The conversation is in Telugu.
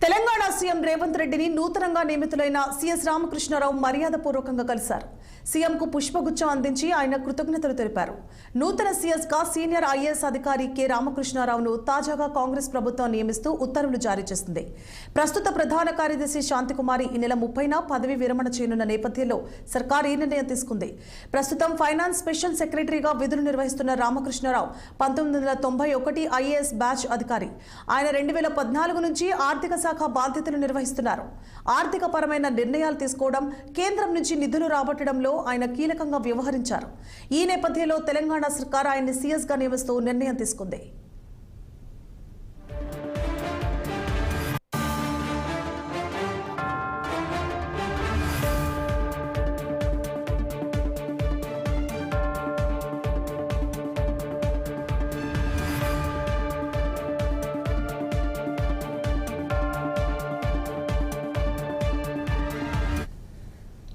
తెలంగాణ సీఎం రేవంత్ రెడ్డిని నూతనంగా నియమితులైన సీఎస్ రామకృష్ణారావు మర్యాదపూర్వకంగా కలిశారు. సీఎంకు పుష్పగుచ్చం అందించి ఆయన కృతజ్ఞతలు తెలిపారు. నూతన సీఎస్ గా సీనియర్ ఐఏఎస్ అధికారి కె రామకృష్ణారావును తాజాగా కాంగ్రెస్ ప్రభుత్వం నియమిస్తూ ఉత్తర్వులు జారీ చేసింది. ప్రస్తుత ప్రధాన కార్యదర్శి శాంతికుమారి ఈ నెల 30న పదవి విరమణ చేయనున్న నేపథ్యంలో సర్కార్ ఈ నిర్ణయం తీసుకుంది. ప్రస్తుతం ఫైనాన్స్ స్పెషల్ సెక్రటరీగా విధులు నిర్వహిస్తున్న రామకృష్ణారావు 1991 ఐఏఎస్ బ్యాచ్ అధికారి. ఆయన 2014 నుంచి ఆర్థిక శాఖ బాధ్యతలు నిర్వహిస్తున్నారు. ఆర్థిక పరమైన నిర్ణయాలు తీసుకోవడం, కేంద్రం నుంచి నిధులు రాబట్టడంలో ఆయన కీలకంగా వ్యవహరించారు. ఈ నేపథ్యంలో తెలంగాణ సర్కార్ ఆయన్ని సీఎస్ గా నియమిస్తూ నిర్ణయం తీసుకుంది.